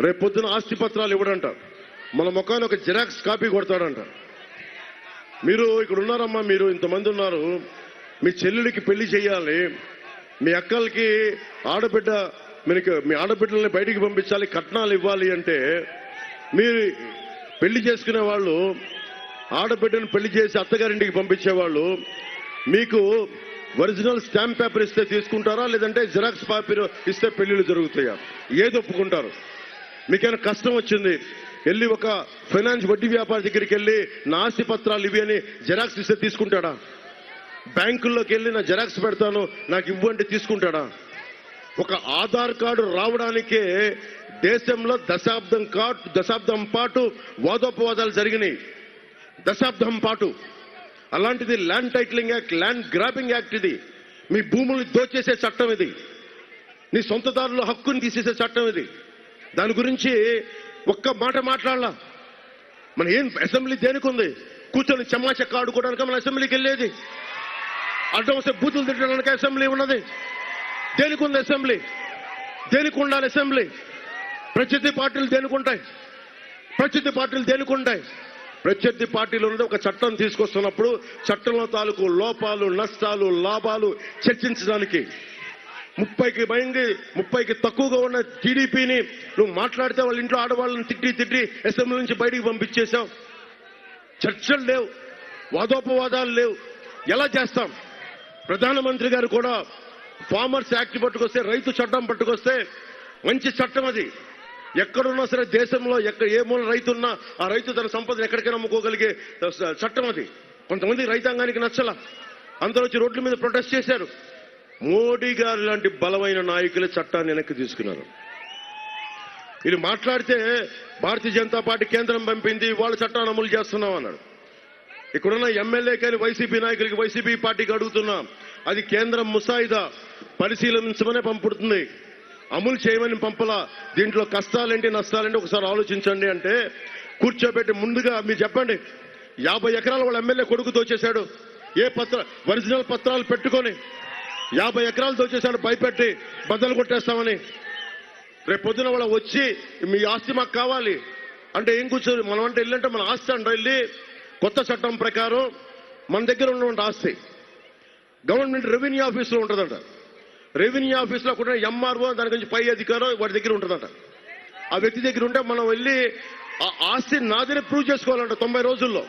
రేపు పొద్దున ఆస్తి పత్రాలు ఇవ్వడంట, మన ముఖాన్ని ఒక జిరాక్స్ కాపీ కొడతాడంట. మీరు ఇక్కడ ఉన్నారమ్మా, మీరు ఇంతమంది ఉన్నారు, మీ చెల్లెలికి పెళ్లి చేయాలి, మీ అక్కలకి ఆడబిడ్డ, మీ ఆడబిడ్డల్ని బయటికి పంపించాలి, కట్నాలు ఇవ్వాలి అంటే మీరు పెళ్లి చేసుకునే వాళ్ళు, ఆడబిడ్డను పెళ్లి చేసి అత్తగారింటికి పంపించేవాళ్ళు మీకు ఒరిజినల్ స్టాంప్ పేపర్ ఇస్తే తీసుకుంటారా, లేదంటే జిరాక్స్ పేపర్ ఇస్తే పెళ్లిళ్ళు జరుగుతాయా? ఏది ఒప్పుకుంటారు? మీకైనా కష్టం వచ్చింది, వెళ్ళి ఒక ఫైనాన్స్ వడ్డీ వ్యాపారి దగ్గరికి వెళ్ళి నా ఆస్తి పత్రాలు ఇవి అని జిరాక్స్ ఇస్తే తీసుకుంటాడా? బ్యాంకుల్లోకి వెళ్ళి నా జిరాక్స్ పెడతాను నాకు ఇవ్వండి తీసుకుంటాడా? ఒక ఆధార్ కార్డు రావడానికే దేశంలో దశాబ్దం పాటు వాదోపవాదాలు జరిగినాయి, దశాబ్దం పాటు. అలాంటిది land titling act, land grabbing act ఇది. మీ భూముల్ని దోచేసే చట్టం ఇది, నీ సొంతదారుల హక్కుని తీసేసే చట్టం ఇది. దాని గురించి ఒక్క మాట మాట్లాడాల. మన ఏం అసెంబ్లీ దేనికి ఉంది? కూర్చొని చెమ్మాచెక్క ఆడుకోవడానికి మన అసెంబ్లీకి వెళ్ళేది? అడ్డం వస్తే బూతులు తిట్టడానికి అసెంబ్లీ ఉన్నది? దేనికి ఉంది అసెంబ్లీ? దేనికి ఉండాలి అసెంబ్లీ? ప్రత్యర్థి పార్టీలు దేనికి ఉంటాయి? ప్రత్యర్థి పార్టీలు దేనికి ఉంటాయి? ప్రత్యర్థి పార్టీలు ఉన్నది ఒక చట్టం తీసుకొస్తున్నప్పుడు చట్టంలో తాలూకు లోపాలు, నష్టాలు, లాభాలు చర్చించడానికి. 30కి తక్కువగా ఉన్న టీడీపీని నువ్వు మాట్లాడితే వాళ్ళ ఇంట్లో ఆడవాళ్ళని తిట్టి అసెంబ్లీ నుంచి బయటికి పంపించేశావు. చర్చలు లేవు, వాదోపవాదాలు లేవు. ఎలా చేస్తాం? ప్రధానమంత్రి గారు కూడా ఫార్మర్స్ యాక్ట్ పట్టుకొస్తే, రైతు చట్టం పట్టుకొస్తే మంచి చట్టం అది. ఎక్కడున్నా సరే దేశంలో ఏ మూల రైతు ఉన్నా ఆ రైతు తన సంపదను ఎక్కడికైనా అమ్ముకోగలిగే చట్టం అది. కొంతమంది రైతాంగానికి నచ్చల, అందరూ వచ్చి రోడ్ల మీద ప్రొటెస్ట్ చేశారు. మోడీ గారు లాంటి బలమైన నాయకులే చట్టాన్ని వెనక్కి తీసుకున్నారు. ఇది మాట్లాడితే భారతీయ జనతా పార్టీ కేంద్రం పంపింది, వాళ్ళ చట్టాన్ని అమలు చేస్తున్నాం అన్నాడు. ఇక్కడున్న ఎమ్మెల్యే కానీ వైసీపీ నాయకులకి, వైసీపీ పార్టీకి అడుగుతున్నాం, అది కేంద్రం ముసాయిదా పరిశీలించమనే పంపుతుంది, అమలు చేయమని పంపలా. దీంట్లో కష్టాలేంటి నష్టాలేంటి ఒకసారి ఆలోచించండి అంటే కూర్చోబెట్టి ముందుగా మీరు చెప్పండి. 50 ఎకరాలు వాళ్ళ ఎమ్మెల్యే కొడుకు దోచేశాడు, ఒరిజినల్ పత్రాలు పెట్టుకొని 50 ఎకరాలు దోచేశాడు, భయపెట్టి బద్దలు కొట్టేస్తామని. రేపు పొద్దున వాళ్ళ వచ్చి మీ ఆస్తి మాకు కావాలి అంటే ఏం కూర్చోరు? మనం అంటే వెళ్ళంటే మన ఆస్తి అంట, వెళ్ళి కొత్త చట్టం ప్రకారం మన దగ్గర ఉన్నటువంటి ఆస్తి గవర్నమెంట్ రెవెన్యూ ఆఫీసులో ఉంటుందంట. రెవెన్యూ ఆఫీసులో కూడా ఎంఆర్ఓ, దాని గురించి పై అధికారం వాడి దగ్గర ఉంటుందంట. ఆ వ్యక్తి దగ్గర ఉంటే మనం వెళ్ళి ఆ ఆస్తి నాదని ప్రూవ్ చేసుకోవాలంట 90 రోజుల్లో.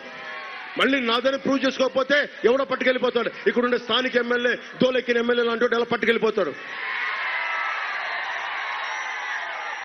మళ్ళీ నాదని ప్రూవ్ చేసుకోకపోతే ఎవడో పట్టుకెళ్ళిపోతాడు. ఇక్కడ ఉండే స్థానిక ఎమ్మెల్యే, దోలెక్కిన ఎమ్మెల్యే లాంటి ఎలా పట్టుకెళ్ళిపోతాడు.